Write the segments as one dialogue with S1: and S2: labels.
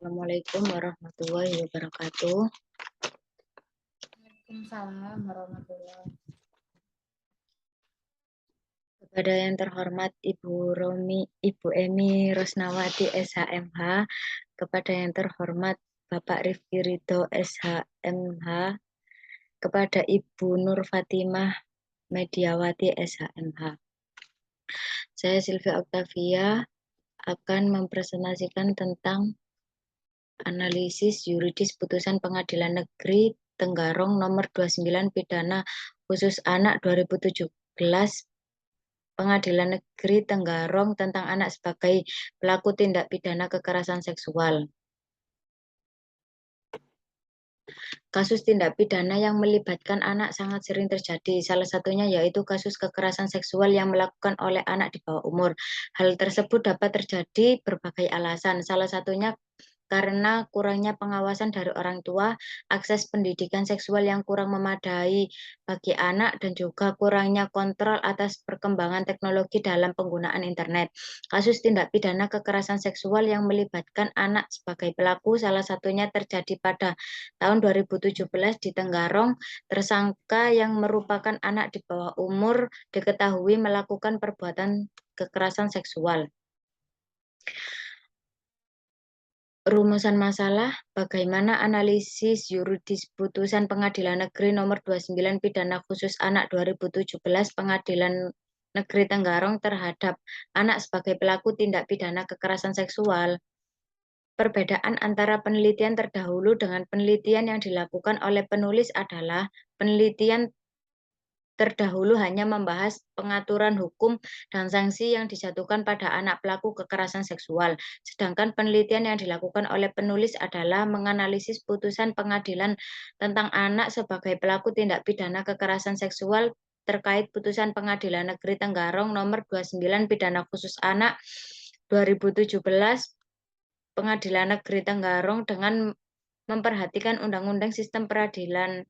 S1: Assalamualaikum warahmatullahi wabarakatuh.
S2: Waalaikumsalam warahmatullahi.
S1: Kepada yang terhormat Ibu Emi Rosnawati SHMH, kepada yang terhormat Bapak Rifki Ridho SHMH, kepada Ibu Nur Fatimah Mediawati SHMH. Saya Sylvia Octavia akan mempresentasikan tentang analisis yuridis putusan Pengadilan Negeri Tenggarong nomor 29 pidana khusus anak 2017 Pengadilan Negeri Tenggarong tentang anak sebagai pelaku tindak pidana kekerasan seksual. Kasus tindak pidana yang melibatkan anak sangat sering terjadi. Salah satunya yaitu kasus kekerasan seksual yang melakukan oleh anak di bawah umur. Hal tersebut dapat terjadi berbagai alasan. Salah satunya karena kurangnya pengawasan dari orang tua, akses pendidikan seksual yang kurang memadai bagi anak, dan juga kurangnya kontrol atas perkembangan teknologi dalam penggunaan internet. Kasus tindak pidana kekerasan seksual yang melibatkan anak sebagai pelaku salah satunya terjadi pada tahun 2017 di Tenggarong. Tersangka yang merupakan anak di bawah umur diketahui melakukan perbuatan kekerasan seksual. Rumusan masalah, bagaimana analisis yuridis putusan Pengadilan Negeri nomor 29 pidana khusus anak 2017 Pengadilan Negeri Tenggarong terhadap anak sebagai pelaku tindak pidana kekerasan seksual. Perbedaan antara penelitian terdahulu dengan penelitian yang dilakukan oleh penulis adalah penelitian terdahulu hanya membahas pengaturan hukum dan sanksi yang dijatuhkan pada anak pelaku kekerasan seksual. Sedangkan penelitian yang dilakukan oleh penulis adalah menganalisis putusan pengadilan tentang anak sebagai pelaku tindak pidana kekerasan seksual terkait putusan Pengadilan Negeri Tenggarong nomor 29 pidana khusus anak 2017 Pengadilan Negeri Tenggarong dengan memperhatikan Undang-Undang Sistem Peradilan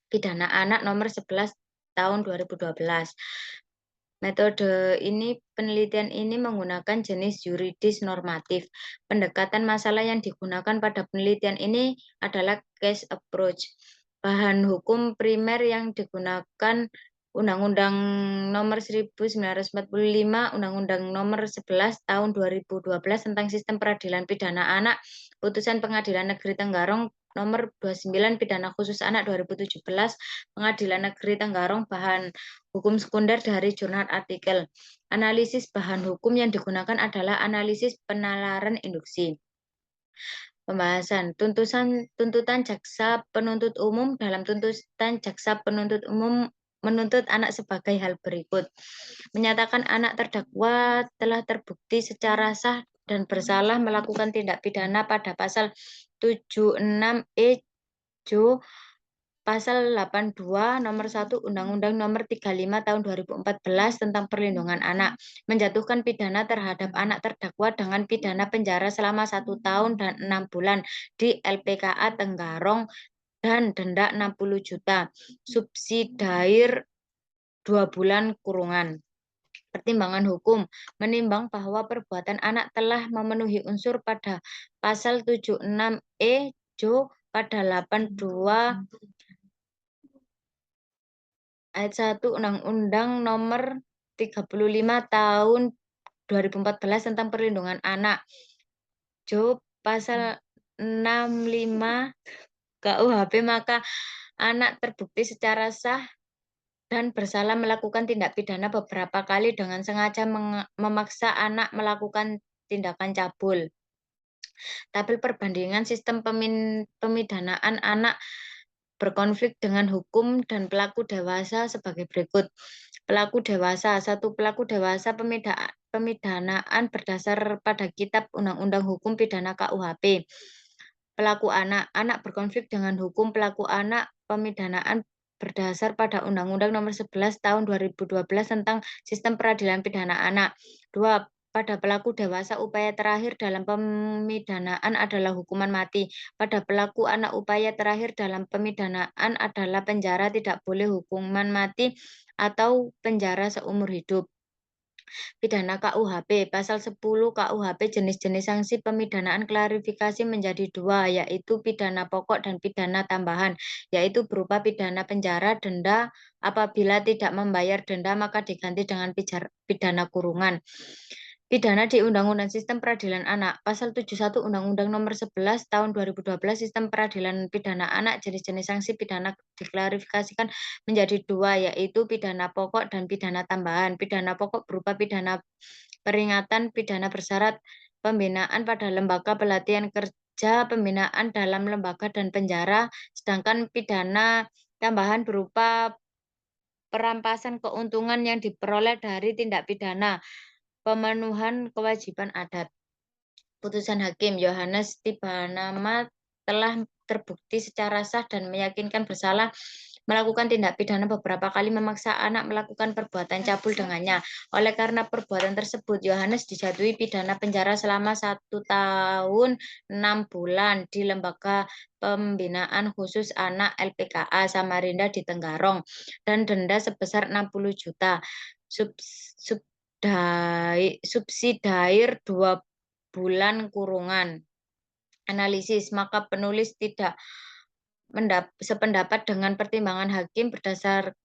S1: Pidana Anak nomor 11 tahun 2012. Metode penelitian ini menggunakan jenis yuridis normatif. Pendekatan masalah yang digunakan pada penelitian ini adalah case approach. Bahan hukum primer yang digunakan Undang-Undang nomor 1945, Undang-Undang nomor 11 tahun 2012 tentang Sistem Peradilan Pidana Anak, Putusan Pengadilan Negeri Tenggarong nomor 29 pidana khusus anak 2017 Pengadilan Negeri Tenggarong. Bahan hukum sekunder dari jurnal artikel. Analisis bahan hukum yang digunakan adalah analisis penalaran induksi. Pembahasan tuntutan jaksa penuntut umum. Dalam tuntutan jaksa penuntut umum menuntut anak sebagai hal berikut: menyatakan anak terdakwa telah terbukti secara sah dan bersalah melakukan tindak pidana pada pasal 76E Jo Pasal 82 Nomor 1 Undang-Undang Nomor 35 Tahun 2014 tentang Perlindungan Anak, menjatuhkan pidana terhadap anak terdakwa dengan pidana penjara selama 1 tahun dan 6 bulan di LPKA Tenggarong dan denda 60 juta, subsidiar 2 bulan kurungan. Pertimbangan hukum menimbang bahwa perbuatan anak telah memenuhi unsur pada pasal 76E Jo pada 82 ayat 1 Undang-Undang Nomor 35 Tahun 2014 tentang Perlindungan Anak. Jo pasal 65 KUHP, maka anak terbukti secara sah dan bersalah melakukan tindak pidana beberapa kali dengan sengaja memaksa anak melakukan tindakan cabul. Tabel perbandingan sistem pemidanaan anak berkonflik dengan hukum dan pelaku dewasa sebagai berikut. Pelaku dewasa, satu pelaku dewasa pemidanaan berdasar pada Kitab Undang-Undang Hukum Pidana KUHP. Pelaku anak, anak berkonflik dengan hukum pelaku anak pemidanaan berdasar pada Undang-Undang Nomor 11 Tahun 2012 tentang Sistem Peradilan Pidana Anak. 2. Pada pelaku dewasa, upaya terakhir dalam pemidanaan adalah hukuman mati. Pada pelaku anak, upaya terakhir dalam pemidanaan adalah penjara, tidak boleh hukuman mati atau penjara seumur hidup. Pidana KUHP, Pasal 10 KUHP jenis-jenis sanksi pemidanaan klarifikasi menjadi dua, yaitu pidana pokok dan pidana tambahan, yaitu berupa pidana penjara, denda, apabila tidak membayar denda maka diganti dengan pidana kurungan. Pidana di Undang-Undang Sistem Peradilan Anak, Pasal 71 Undang-Undang Nomor 11 Tahun 2012 Sistem Peradilan Pidana Anak, jenis-jenis sanksi pidana diklarifikasikan menjadi dua, yaitu pidana pokok dan pidana tambahan. Pidana pokok berupa pidana peringatan, pidana bersyarat, pembinaan pada lembaga pelatihan kerja, pembinaan dalam lembaga dan penjara, sedangkan pidana tambahan berupa perampasan keuntungan yang diperoleh dari tindak pidana pemenuhan kewajiban adat. Putusan Hakim Yohanes Tibanama telah terbukti secara sah dan meyakinkan bersalah melakukan tindak pidana beberapa kali memaksa anak melakukan perbuatan cabul dengannya. Oleh karena perbuatan tersebut, Yohanes dijatuhi pidana penjara selama 1 tahun 6 bulan di Lembaga Pembinaan Khusus Anak LPKA Samarinda di Tenggarong dan denda sebesar 60 juta. Subsidiair 2 bulan kurungan. Analisis, maka penulis tidak sependapat dengan pertimbangan hakim berdasar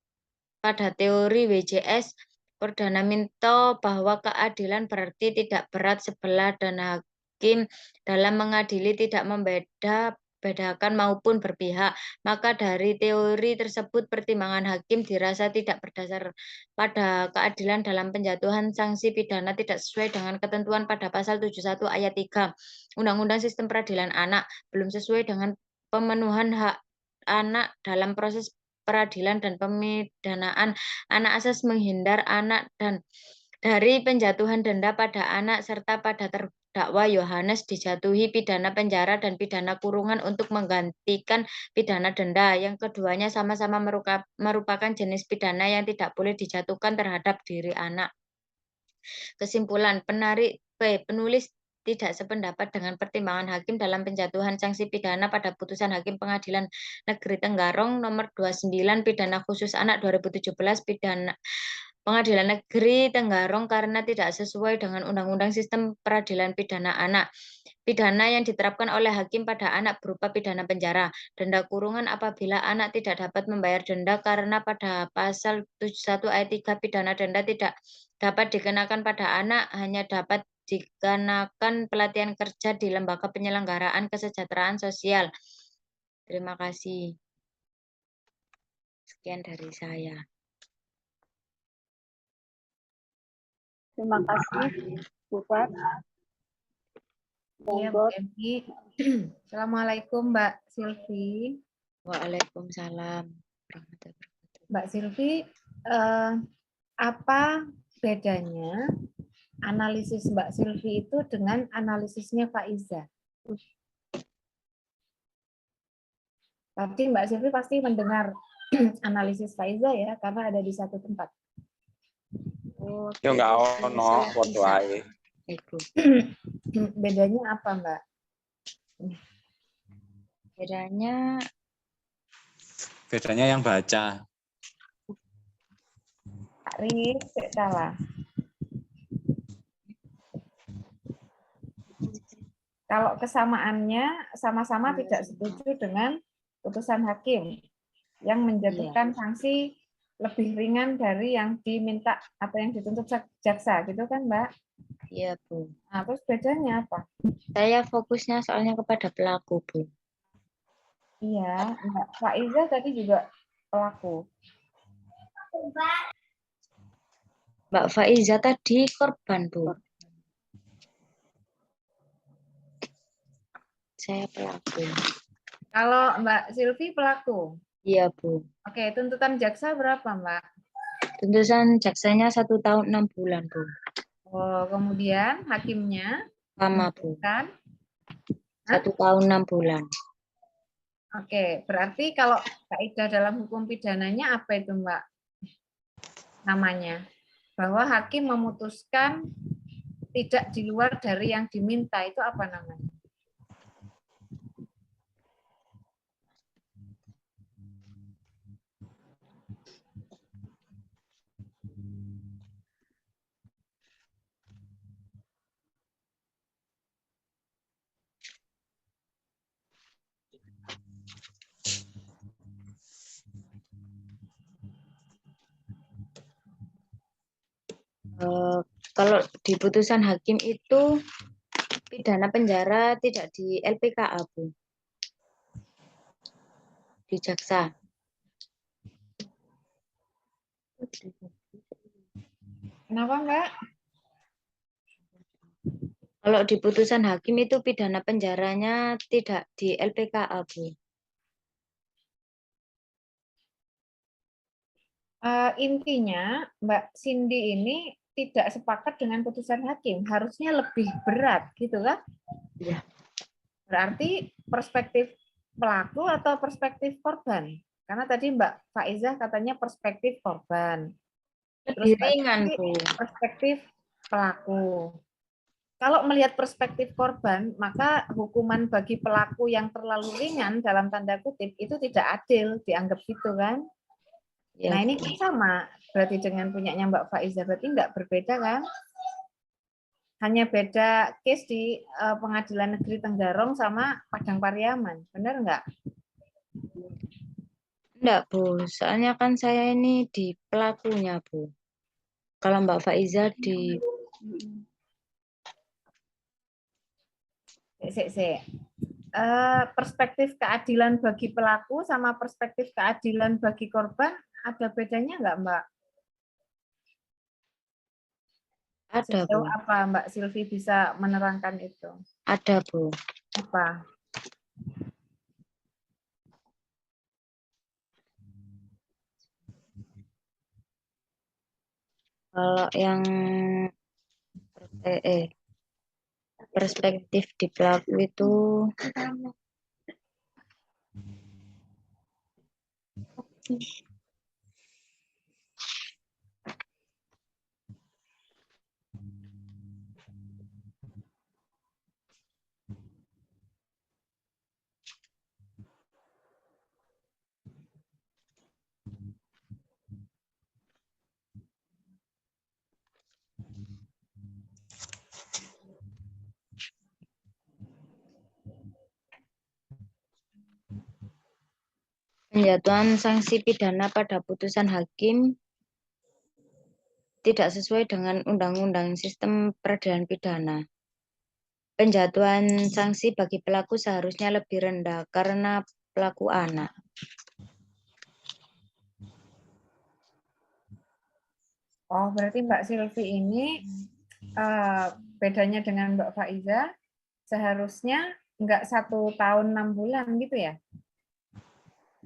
S1: pada teori WJS Perdana Minto bahwa keadilan berarti tidak berat sebelah dan hakim dalam mengadili tidak bedakan maupun berpihak. Maka dari teori tersebut pertimbangan hakim dirasa tidak berdasar pada keadilan dalam penjatuhan sanksi pidana tidak sesuai dengan ketentuan pada pasal 71 ayat 3 Undang-Undang Sistem Peradilan Anak, belum sesuai dengan pemenuhan hak anak dalam proses peradilan dan pemidanaan anak, asas menghindar anak dan dari penjatuhan denda pada anak serta pada terdakwa Yohanes dijatuhi pidana penjara dan pidana kurungan untuk menggantikan pidana denda. Yang keduanya sama-sama merupakan jenis pidana yang tidak boleh dijatuhkan terhadap diri anak. Kesimpulan, penulis tidak sependapat dengan pertimbangan hakim dalam penjatuhan sanksi pidana pada putusan Hakim Pengadilan Negeri Tenggarong nomor 29 pidana khusus anak 2017 pidana Pengadilan Negeri Tenggarong karena tidak sesuai dengan Undang-Undang Sistem Peradilan Pidana Anak. Pidana yang diterapkan oleh hakim pada anak berupa pidana penjara, denda kurungan apabila anak tidak dapat membayar denda karena pada pasal 71 ayat 3 pidana denda tidak dapat dikenakan pada anak, hanya dapat dikenakan pelatihan kerja di lembaga penyelenggaraan kesejahteraan sosial. Terima kasih. Sekian dari saya.
S3: Terima kasih, Bu Fat.
S2: Iya, Bu Emi. Assalamualaikum, Mbak Silvi.
S1: Waalaikumsalam.
S2: Mbak Silvi, apa bedanya analisis Mbak Silvi itu dengan analisisnya Faiza? Tadi Mbak Silvi pasti mendengar analisis Faiza ya, karena ada di satu tempat.
S1: Oh,
S4: Ya nggak ono foto ae.
S2: Bedanya apa, Mbak?
S1: Bedanya
S4: yang baca.
S2: Pak Ri, salah. Kalau kesamaannya sama-sama tidak setuju dengan putusan hakim yang menjatuhkan sanksi lebih ringan dari yang diminta atau yang dituntut jaksa, gitu kan, Mbak?
S1: Iya, Bu.
S2: Nah, terus bedanya apa?
S1: Saya fokusnya soalnya kepada pelaku, Bu.
S2: Iya, Mbak Faiza tadi juga pelaku.
S1: Mbak Faiza tadi korban, Bu. Saya pelaku.
S2: Kalau Mbak Silvi pelaku?
S1: Iya, Bu.
S2: Oke, tuntutan jaksa berapa, Mbak?
S1: Tuntutan jaksanya 1 tahun 6 bulan, Bu.
S2: Oh, kemudian hakimnya?
S1: Sama, Bu. 1
S2: Hah?
S1: tahun 6 bulan.
S2: Oke, berarti kalau kaidah dalam hukum pidananya apa itu, Mbak? Namanya? Bahwa hakim memutuskan tidak di luar dari yang diminta, itu apa namanya?
S1: Kalau di putusan hakim itu pidana penjara tidak di LPKA, Bu. Di jaksa.
S2: Kenapa, Mbak?
S1: Kalau di putusan hakim itu pidana penjaranya tidak di LPKA, Bu.
S2: Intinya Mbak Cindy ini tidak sepakat dengan putusan hakim, harusnya lebih berat, gitu kan?
S1: Iya.
S2: Berarti perspektif pelaku atau perspektif korban? Karena tadi Mbak Faizah katanya perspektif korban. Terus
S1: Lebih
S2: Mbak
S1: ringan,
S2: Cindy
S1: Bu.
S2: perspektif pelaku. Kalau melihat perspektif korban, maka hukuman bagi pelaku yang terlalu ringan dalam tanda kutip itu tidak adil, dianggap gitu kan?
S1: Ya,
S2: Nah ini
S1: Bu.
S2: kan sama, berarti dengan punyanya Mbak Faizah, berarti nggak berbeda kan? Hanya beda case di Pengadilan Negeri Tenggarong sama Padang Pariaman, benar nggak?
S1: Enggak, Bu. Soalnya kan saya ini di pelakunya, Bu. Kalau Mbak Faiza di
S2: Perspektif keadilan bagi pelaku sama perspektif keadilan bagi korban ada bedanya nggak, Mbak?
S1: ada, Bu.
S2: Sejauh apa Mbak Silvi bisa menerangkan itu?
S1: Ada, Bu.
S2: Apa?
S1: Kalau yang perspektif di pelaku itu penjatuhan sanksi pidana pada putusan hakim tidak sesuai dengan Undang-Undang Sistem Peradilan Pidana. Penjatuhan sanksi bagi pelaku seharusnya lebih rendah karena pelaku anak.
S2: Oh, berarti Mbak Silvi ini bedanya dengan Mbak Faiza seharusnya nggak 1 tahun 6 bulan gitu ya?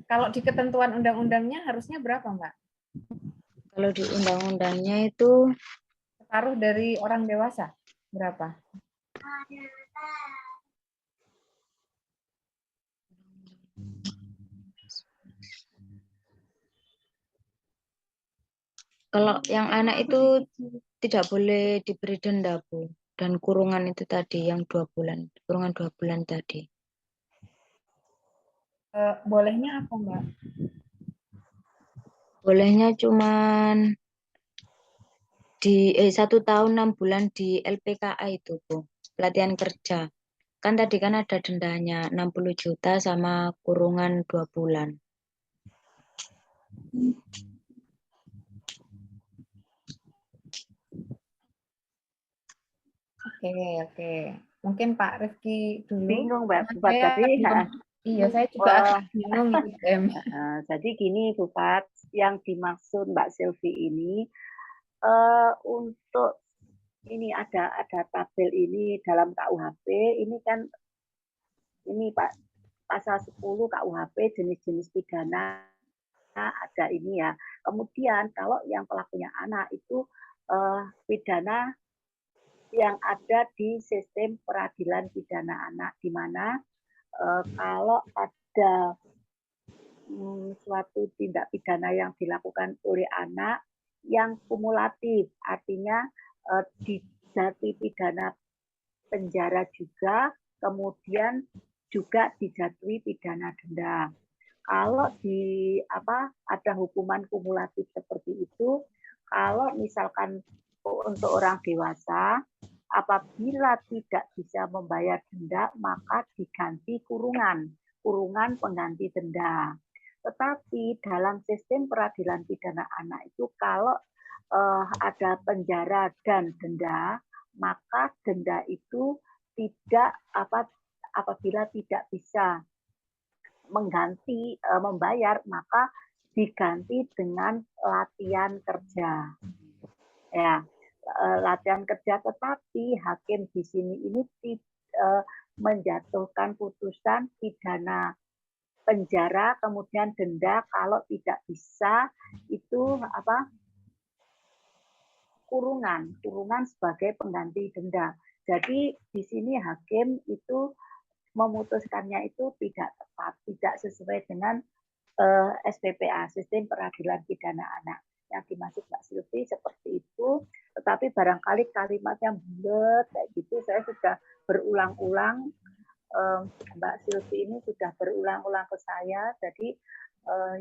S2: Kalau di ketentuan undang-undangnya harusnya berapa, Mbak?
S1: Kalau di undang-undangnya itu
S2: Separuh dari orang dewasa berapa?
S1: kalau yang anak itu tidak boleh diberi denda, Bu. Dan kurungan itu tadi yang 2 bulan, kurungan 2 bulan tadi.
S2: Bolehnya apa, Mbak?
S1: Bolehnya cuman di 1 tahun 6 bulan di LPKA itu, Bu. Pelatihan kerja. Kan tadi kan ada dendanya 60 juta sama kurungan 2 bulan.
S2: Oke. Mungkin Pak Rifki dulu.
S3: Bingung, Mbak.
S2: Karena
S3: Bupat
S2: saya
S3: tadi.
S2: iya, saya juga agak bingung gitu, Dem.
S3: Jadi gini, Bupat, yang dimaksud Mbak Silvi ini untuk ini ada tabel ini dalam KUHP ini kan ini Pak pasal 10 KUHP jenis-jenis pidana ada ini ya. Kemudian kalau yang pelakunya anak itu pidana yang ada di sistem peradilan pidana anak di mana kalau ada suatu tindak pidana yang dilakukan oleh anak yang kumulatif, artinya dijatuhi pidana penjara juga, kemudian juga dijatuhi pidana denda. Kalau ada hukuman kumulatif seperti itu, kalau misalkan untuk orang dewasa, apabila tidak bisa membayar denda, maka diganti kurungan pengganti denda. Tetapi dalam sistem peradilan pidana anak itu kalau ada penjara dan denda, maka denda itu tidak apabila tidak bisa mengganti membayar, maka diganti dengan latihan kerja. Ya, latihan kerja, tetapi hakim di sini ini menjatuhkan putusan pidana penjara kemudian denda kalau tidak bisa itu kurungan sebagai pengganti denda. Jadi di sini hakim itu memutuskannya itu tidak tepat, tidak sesuai dengan SPPA, Sistem Peradilan Pidana Anak. Yang dimaksud Mbak Silvi seperti itu, tetapi barangkali kalimatnya bulat kayak gitu, saya sudah berulang-ulang, Mbak Silvi ini sudah berulang-ulang ke saya, jadi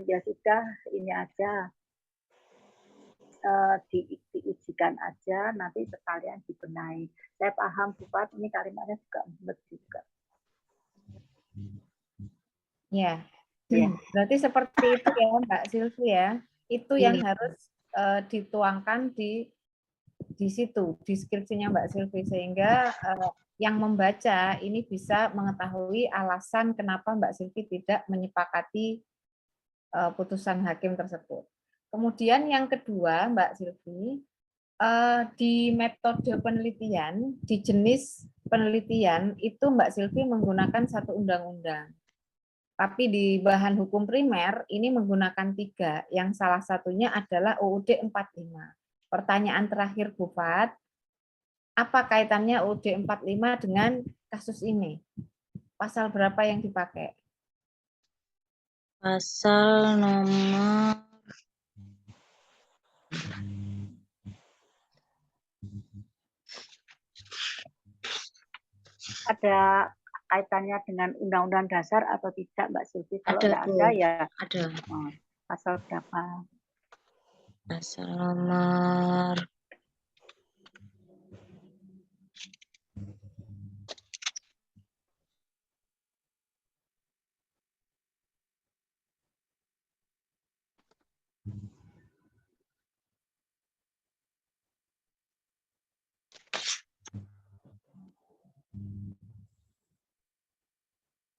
S3: ya sudah ini aja, diujikan aja, nanti sekalian dibenahi. Saya paham Bupati, ini kalimatnya juga bulat juga.
S2: Ya, berarti seperti itu ya Mbak Silvi ya. Itu yang harus dituangkan di situ, deskripsinya Mbak Silvi, sehingga yang membaca ini bisa mengetahui alasan kenapa Mbak Silvi tidak menyepakati putusan hakim tersebut. Kemudian yang kedua Mbak Silvi, di metode penelitian, di jenis penelitian itu Mbak Silvi menggunakan satu undang-undang. Tapi di bahan hukum primer ini menggunakan 3, yang salah satunya adalah UUD 45. Pertanyaan terakhir Bu Fat, apa kaitannya UUD 45 dengan kasus ini? Pasal berapa yang dipakai?
S1: Pasal nomor
S3: ada kaitannya dengan Undang-Undang Dasar atau tidak, Mbak Silvi? Kalau tidak ada, ya
S1: ada.
S3: Pasal berapa?
S1: Pasal nomor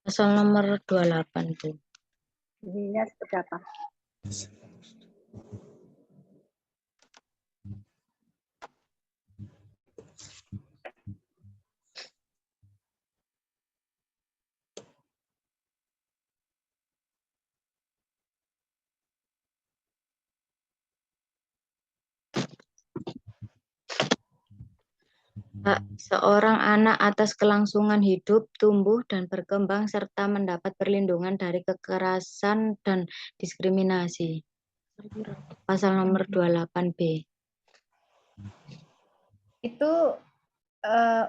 S1: pasal nomor 28, Bu.
S3: Ininya seperti apa?
S1: Hak seorang anak atas kelangsungan hidup, tumbuh, dan berkembang, serta mendapat perlindungan dari kekerasan dan diskriminasi. Pasal nomor 28B.
S2: Itu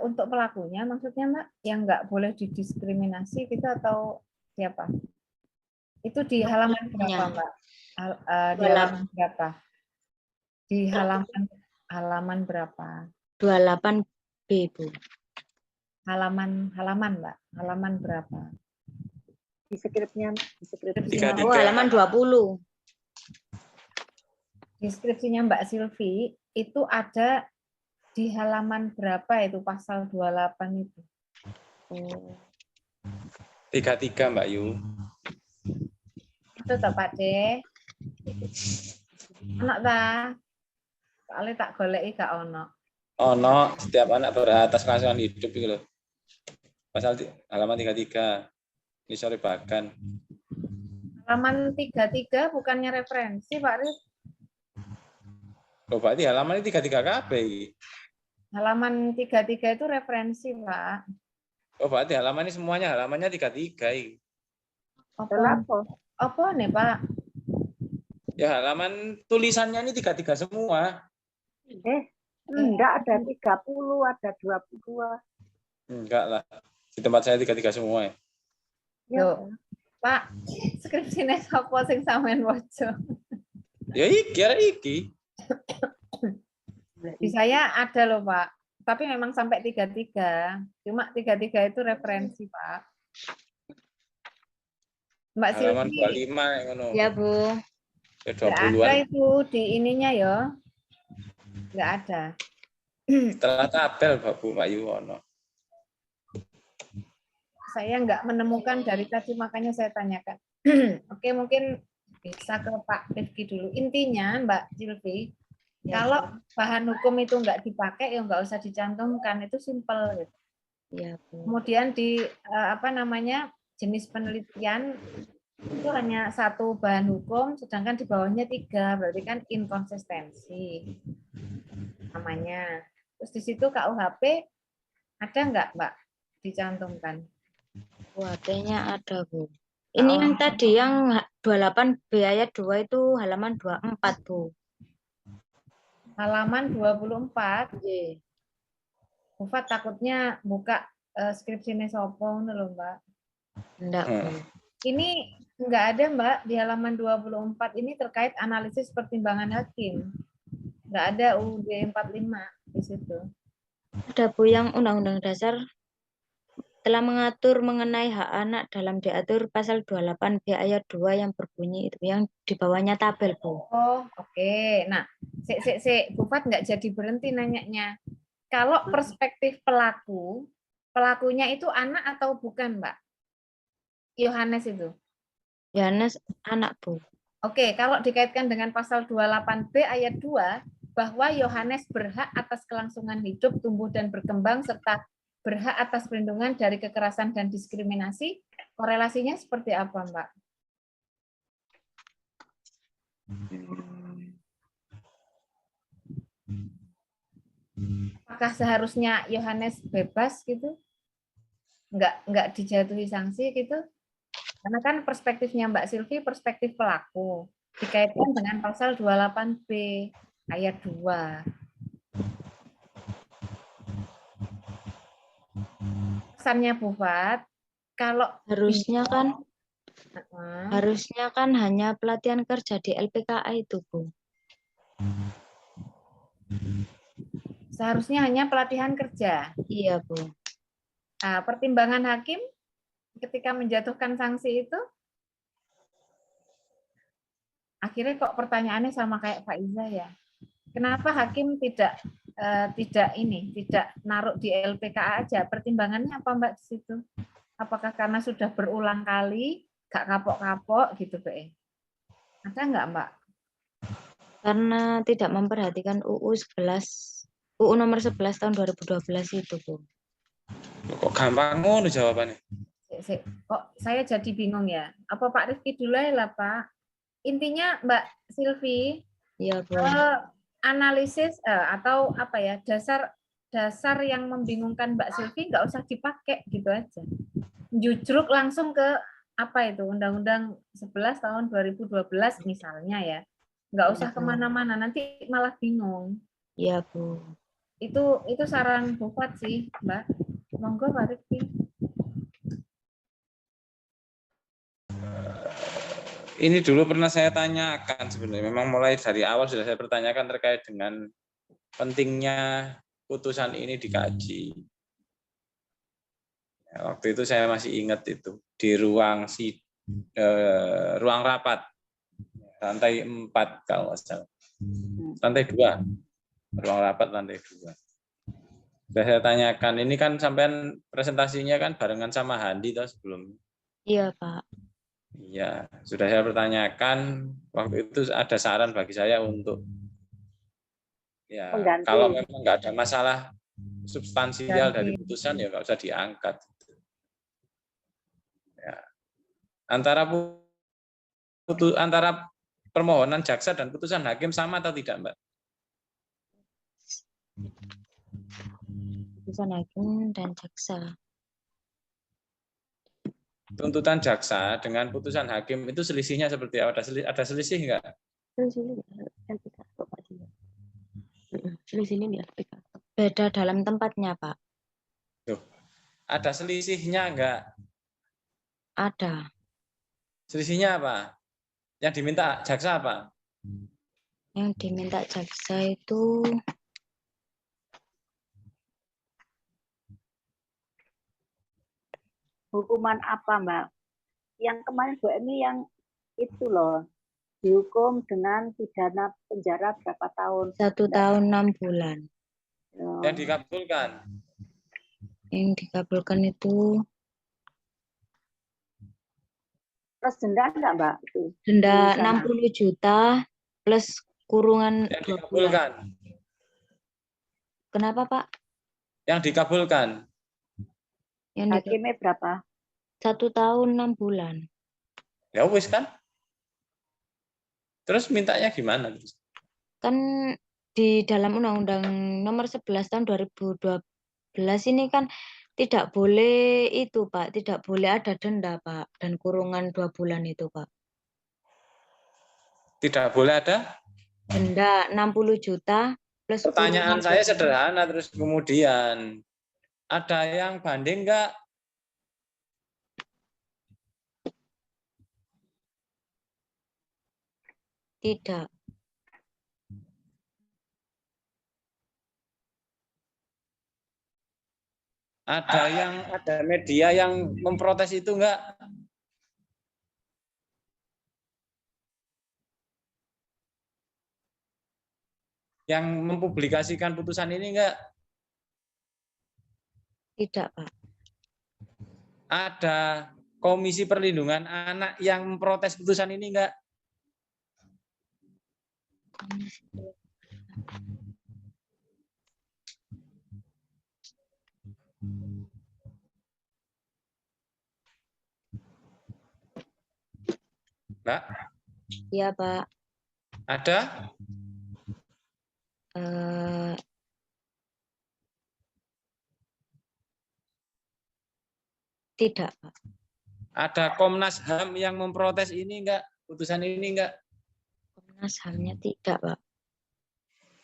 S2: untuk pelakunya maksudnya Mbak, yang nggak boleh didiskriminasi gitu atau siapa? Itu di halaman berapa Mbak? Di halaman berapa? Di halaman berapa?
S1: 28B, Bu.
S2: Halaman Mbak. Halaman berapa?
S3: Deskripsinya
S1: Oh, halaman 20.
S2: Deskripsinya Mbak Silvi itu ada di halaman berapa itu pasal 28 itu?
S4: 33 Mbak Yu.
S2: Itu tak Pak De. Anak ta? Soalnya tak goleki gak ono.
S4: Ono, setiap anak beratas kelangsungan hidup itu loh. Pasal halaman 33. Ini sorry bahkan.
S2: Halaman 33 bukannya referensi Pak Rif?
S4: Oh, berarti halaman ini 33 KB.
S2: Halaman 33 itu referensi Pak.
S4: Oh, berarti halaman ini semuanya halamannya 33.
S2: Apa nih Pak?
S4: Ya halaman tulisannya ini 33 semua.
S3: Enggak, ada 30, ada 22.
S4: Enggak lah. Di tempat saya 33 semua ya.
S2: Yo, Pak, skripsine sapa sing sampean waca?
S4: Ya iki.
S2: Di saya ada loh Pak, tapi memang sampai 33. Cuma 33 itu referensi Pak. Mbak
S4: Halaman
S2: Silvi.
S4: 25 ngono.
S1: Ya, Bu.
S4: Ya
S2: Ada
S4: 20-an.
S2: itu di ininya ya. nggak ada.
S4: Setelah tabel Pak Yuwono.
S2: Saya nggak menemukan dari tadi, makanya saya tanyakan. Oke, mungkin bisa ke Pak Rifki dulu. Intinya, Mbak Silvi,
S1: Ya,
S2: kalau
S1: Bu.
S2: bahan hukum itu nggak dipakai, ya nggak usah dicantumkan. Itu simpel. Gitu.
S1: Ya, Bu.
S2: Kemudian di jenis penelitian itu hanya satu bahan hukum, sedangkan di bawahnya 3, berarti kan inkonsistensi namanya. Terus di situ KUHP ada nggak, Mbak, dicantumkan?
S1: UHP-nya ada, Bu. Ini yang tadi yang 28B ayat 2 itu halaman 24, Bu.
S2: Halaman 24,
S1: Oke.
S2: Bufat takutnya buka skripsinya sopo loh, Mbak.
S1: Enggak, Bu.
S2: Ini nggak ada, Mbak, di halaman 24 ini terkait analisis pertimbangan hakim. Nggak ada UUD 45 di situ.
S1: Ada, Bu, yang Undang-Undang Dasar telah mengatur mengenai hak anak dalam diatur pasal 28B ayat 2 yang berbunyi itu, yang di bawahnya tabel, Bu.
S2: Oh, oke. Nah, Bufat nggak jadi berhenti nanyanya. Kalau perspektif pelaku, pelakunya itu anak atau bukan, Mbak? Yohanes itu.
S1: Yohanes anak, Bu.
S2: Oke, kalau dikaitkan dengan pasal 28B ayat 2, bahwa Yohanes berhak atas kelangsungan hidup, tumbuh dan berkembang, serta berhak atas perlindungan dari kekerasan dan diskriminasi, korelasinya seperti apa, Mbak? Apakah seharusnya Yohanes bebas gitu? Nggak dijatuhi sanksi gitu? Karena kan perspektifnya Mbak Silvi perspektif pelaku, dikaitkan dengan pasal 28B ayat 2. Pesannya Bufat, kalau
S1: Harusnya
S2: bingung,
S1: kan hanya pelatihan kerja di LPKA itu, Bu.
S2: seharusnya hanya pelatihan kerja.
S1: Iya, Bu.
S2: Nah, pertimbangan hakim ketika menjatuhkan sanksi itu, akhirnya kok pertanyaannya sama kayak Pak Iza ya. Kenapa hakim tidak naruh di LPKA aja? Pertimbangannya apa, Mbak, di situ? Apakah karena sudah berulang kali gak kapok-kapok gitu, Pak? Ada nggak, Mbak?
S1: Karena tidak memperhatikan UU nomor 11 tahun 2012 itu, Bu.
S4: Kok gampang ngono jawabannya?
S2: Kok saya jadi bingung ya? Apa Pak Rifki dulu ya lah, Pak? Intinya Mbak Silvi,
S1: Iya, Bu.
S2: analisis atau apa ya, dasar yang membingungkan Mbak Silvi nggak usah dipakai gitu aja. Jujur langsung ke apa itu Undang-Undang 11 tahun 2012 misalnya ya. Nggak usah kemana-mana, nanti malah bingung.
S1: Iya, Bu.
S2: Itu saran Bufat sih, Mbak. Monggo Pak Rifki.
S4: Ini dulu pernah saya tanyakan sebenarnya. Memang mulai dari awal sudah saya pertanyakan terkait dengan pentingnya putusan ini dikaji. Waktu itu saya masih ingat itu di ruang rapat lantai 4 kalau nggak salah. Lantai 2. Ruang rapat lantai 2. Sudah saya tanyakan, ini kan sampean presentasinya kan barengan sama Handi toh sebelum.
S1: Iya, Pak.
S4: Iya, sudah saya pertanyakan, waktu itu ada saran bagi saya untuk ya
S3: Pengganti.
S4: kalau memang nggak ada masalah substansial dari putusan ya nggak usah diangkat. Ya. Antara permohonan jaksa dan putusan hakim sama atau tidak, Mbak?
S1: Putusan hakim dan jaksa.
S2: Tuntutan
S4: jaksa dengan putusan hakim itu selisihnya seperti apa? Ada selisih nggak?
S1: Selisihnya di LPK. Beda dalam tempatnya, Pak.
S4: Tuh. Ada selisihnya nggak?
S1: Ada.
S4: Selisihnya apa? Yang diminta jaksa apa?
S1: Yang diminta jaksa itu
S3: Hukuman apa, Mbak? Yang kemarin Bu Emi yang itu loh, dihukum dengan pidana penjara berapa tahun?
S1: 1 tahun 6 bulan.
S4: Yang dikabulkan.
S1: Yang dikabulkan itu
S3: Terus denda enggak, Mbak? Itu
S1: denda
S3: di sana.
S1: 60 juta plus kurungan
S4: Yang
S1: 2 bulan.
S4: dikabulkan.
S1: Kenapa, Pak?
S4: Yang dikabulkan.
S1: Yang
S3: Hakimnya berapa?
S1: 1 tahun 6 bulan.
S4: Ya wis kan. Terus mintanya gimana?
S1: Kan di dalam Undang-Undang Nomor 11 tahun 2012 ini kan tidak boleh itu, Pak, tidak boleh ada denda, Pak, dan kurungan 2 bulan itu, Pak.
S4: Tidak boleh ada?
S1: Denda 60 juta plus
S4: Pertanyaan
S1: kurungan
S4: saya
S1: 2 bulan.
S4: sederhana, terus kemudian ada yang banding enggak?
S1: Tidak.
S4: Ada media yang memprotes itu enggak? Yang mempublikasikan putusan ini enggak?
S1: Tidak, Pak.
S4: Ada Komisi Perlindungan Anak yang memprotes putusan ini enggak? Mbak,
S1: Iya, Pak.
S4: ada?
S1: Tidak, Pak.
S4: Ada Komnas HAM yang memprotes ini enggak? Putusan ini enggak?
S1: Komnas HAM-nya tidak, Pak.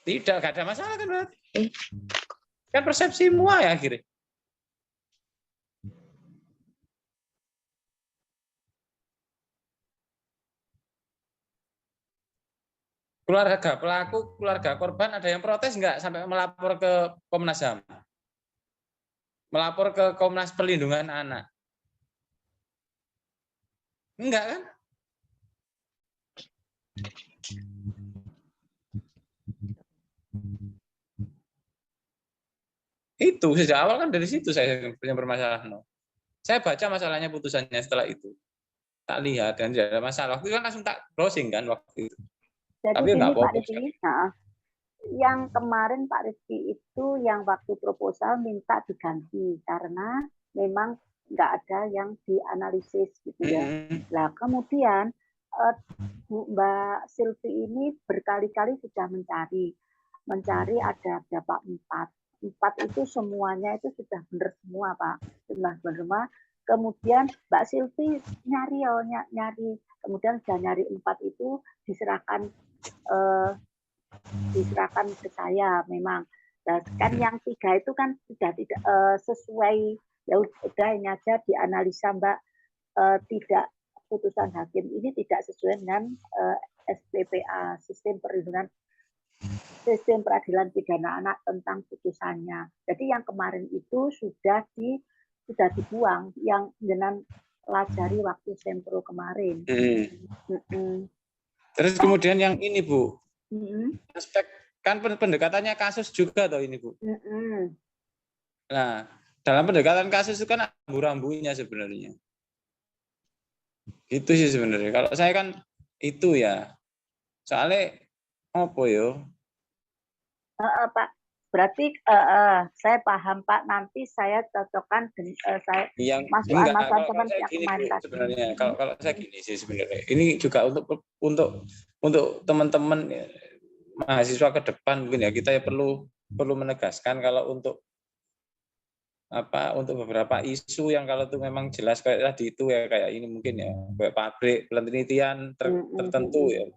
S4: Tidak, enggak ada masalah kan berarti? Kan persepsi semua ya akhirnya. Keluarga pelaku, keluarga korban ada yang protes enggak sampai melapor ke Komnas HAM? Melapor ke Komnas Perlindungan Anak? Enggak kan? Itu sejak awal kan dari situ saya punya permasalahan. Saya baca masalahnya putusannya setelah itu. Tak lihat dan tidak ada masalah. Waktu itu kan langsung tak browsing kan waktu itu.
S3: Jadi
S4: Tapi
S3: gini
S4: enggak
S3: Pak
S4: apa-apa.
S3: Rizky, yang kemarin Pak Rizky itu yang waktu proposal minta diganti karena memang nggak ada yang dianalisis gitu ya. Nah kemudian Mbak Silvi ini berkali-kali sudah mencari ada berapa empat itu semuanya itu sudah benar semua Pak, sudah benar. Kemudian Mbak Silvi nyari, kemudian sudah nyari 4 itu diserahkan ke saya memang. Nah, kan yang 3 itu kan sudah tidak sesuai, ya udah ini aja dianalisa Mbak, tidak putusan hakim ini tidak sesuai dengan SPPA, sistem peradilan pidana anak tentang putusannya. Jadi yang kemarin itu sudah dibuang yang dengan pelajari waktu sempro kemarin.
S4: Terus kemudian yang ini Bu, aspek kan pendekatannya kasus juga toh ini Bu. Nah dalam pendekatan kasus itu kan rambu-rambunya sebenarnya. Itu sih sebenarnya. Kalau saya kan itu ya, soalnya apa yo?
S3: Pak, berarti saya paham Pak. Nanti saya cocokkan dengan saya masukan teman yang kemarin tadi.
S4: Sebenarnya kalau saya gini sih sebenarnya. Ini juga untuk teman-teman mahasiswa ke depan mungkin ya kita ya perlu menegaskan kalau untuk beberapa isu yang kalau itu memang jelas kayak tadi itu ya kayak ini mungkin ya kayak pabrik penelitian tertentu ya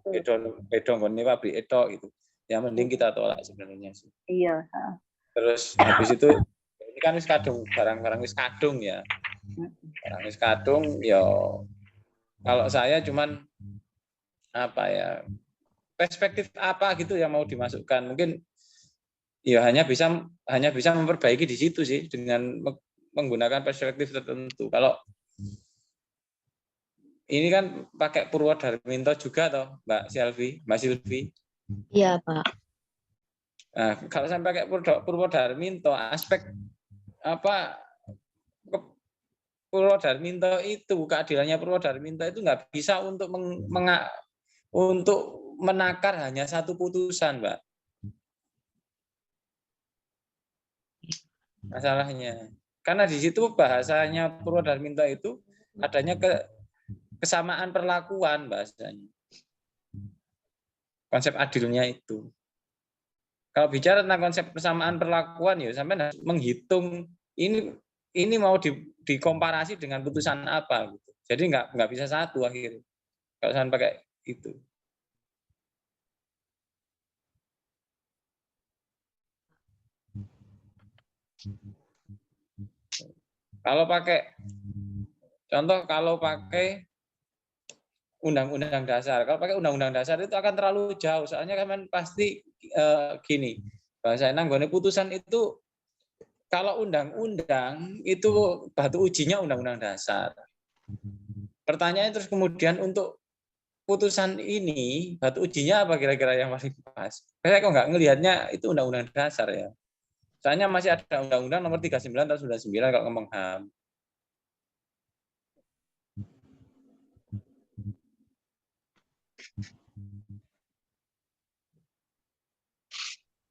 S4: bedong ini pabrik itu gitu yang mending kita tolak sebenarnya sih.
S3: Iya.
S4: Terus habis itu ini kan wis kadung barang-barang wis kadung ya. Barang wis kadung ya kalau saya cuman apa ya perspektif apa gitu yang mau dimasukkan mungkin ya hanya bisa memperbaiki di situ sih dengan menggunakan perspektif tertentu. Kalau ini kan pakai Purwodarminto juga toh, Mbak Silvi.
S1: Iya, Pak.
S4: Nah, kalau sampai pakai Purwodarminto, aspek apa Purwodarminto itu, keadilannya Purwodarminto itu nggak bisa untuk untuk menakar hanya satu putusan, Mbak. Masalahnya. Karena di situ bahasanya Purwodarminto itu adanya kesamaan perlakuan bahasanya. Konsep adilnya itu. Kalau bicara tentang konsep kesamaan perlakuan ya sampai harus menghitung ini mau dikomparasi dengan putusan apa gitu. Jadi nggak bisa satu akhirnya. Kalau sampai pakai itu. Kalau pakai undang-undang dasar. Kalau pakai undang-undang dasar itu akan terlalu jauh. Soalnya kan pasti gini. Bahasa nanggone putusan itu kalau undang-undang itu batu ujinya undang-undang dasar. Pertanyaannya terus kemudian untuk putusan ini batu ujinya apa kira-kira yang paling pas? Saya kok nggak ngelihatnya itu undang-undang dasar ya. Soalnya masih ada undang-undang nomor 39 tahun 99 kalau ngomong HAM.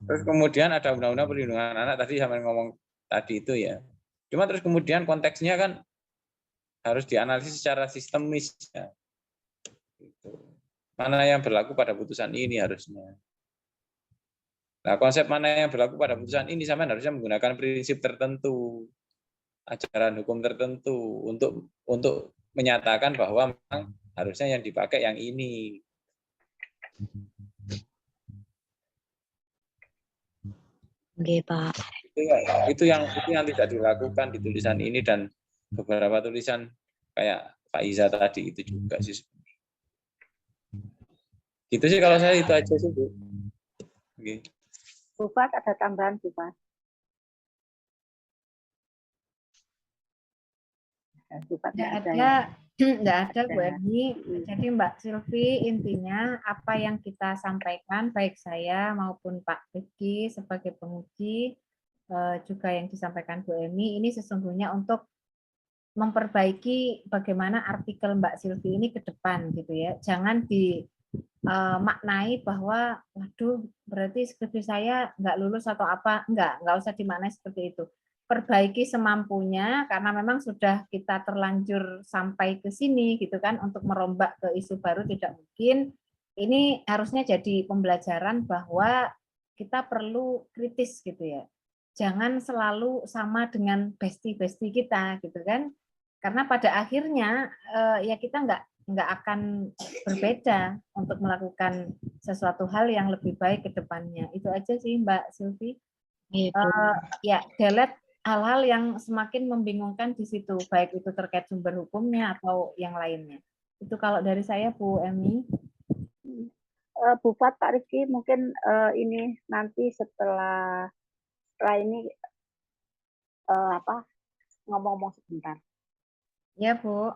S4: Terus kemudian ada undang-undang perlindungan anak tadi sampai ngomong tadi itu ya. Cuma terus kemudian konteksnya kan harus dianalisis secara sistemis ya. Gitu. Mana yang berlaku pada putusan ini harusnya. Nah, konsep mana yang berlaku pada putusan ini sampai harusnya menggunakan prinsip tertentu, ajaran hukum tertentu untuk menyatakan bahwa memang harusnya yang dipakai yang ini.
S1: Oke, Pak.
S4: Itu yang tidak dilakukan di tulisan ini dan beberapa tulisan kayak Pak Iza tadi itu juga sih. Gitu sih kalau saya itu aja sih, Bu. Oke.
S3: Bu Fat, ada tambahan Bu Fat? Bu Fat
S2: Nggak
S3: nggak ada
S2: ada,
S3: ya?
S2: nggak ada Bu
S3: Ada.
S2: Eni. Jadi Mbak Silvi, intinya apa yang kita sampaikan, baik saya maupun Pak Rifki sebagai penguji, juga yang disampaikan Bu Eni, ini sesungguhnya untuk memperbaiki bagaimana artikel Mbak Silvi ini ke depan gitu ya. Jangan dimaknai bahwa waduh berarti skripsi saya nggak lulus atau apa. Nggak usah dimaknai seperti itu. Perbaiki semampunya karena memang sudah kita terlanjur sampai ke sini gitu kan, untuk merombak ke isu baru tidak mungkin. Ini harusnya jadi pembelajaran bahwa kita perlu kritis gitu ya. Jangan selalu sama dengan bestie-bestie kita gitu kan. Karena pada akhirnya ya kita nggak akan berbeda untuk melakukan sesuatu hal yang lebih baik ke depannya. Itu aja sih Mbak Silvi.
S1: Iya, Bu.
S2: Ya, delete hal-hal yang semakin membingungkan di situ, baik itu terkait sumber hukumnya atau yang lainnya. Itu kalau dari saya, Bu Emi.
S3: Bu Fat, Pak Rifki, mungkin ini nanti setelah ini ngomong-ngomong sebentar.
S2: Ya, Bu.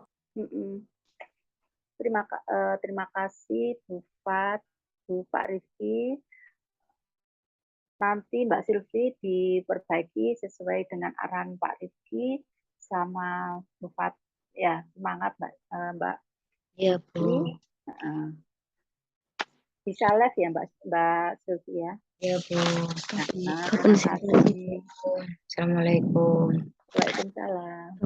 S3: Terima kasih Bu Fat, Bu Pak Rifki. Nanti Mbak Silvi diperbaiki sesuai dengan arahan Pak Rifki sama Bu Fat. Ya, semangat Mbak.
S1: Iya, Bu.
S3: Bisa live ya Mbak Silvi ya.
S1: Iya, Bu.
S3: Terima kasih.
S1: Assalamualaikum.
S3: Waalaikumsalam.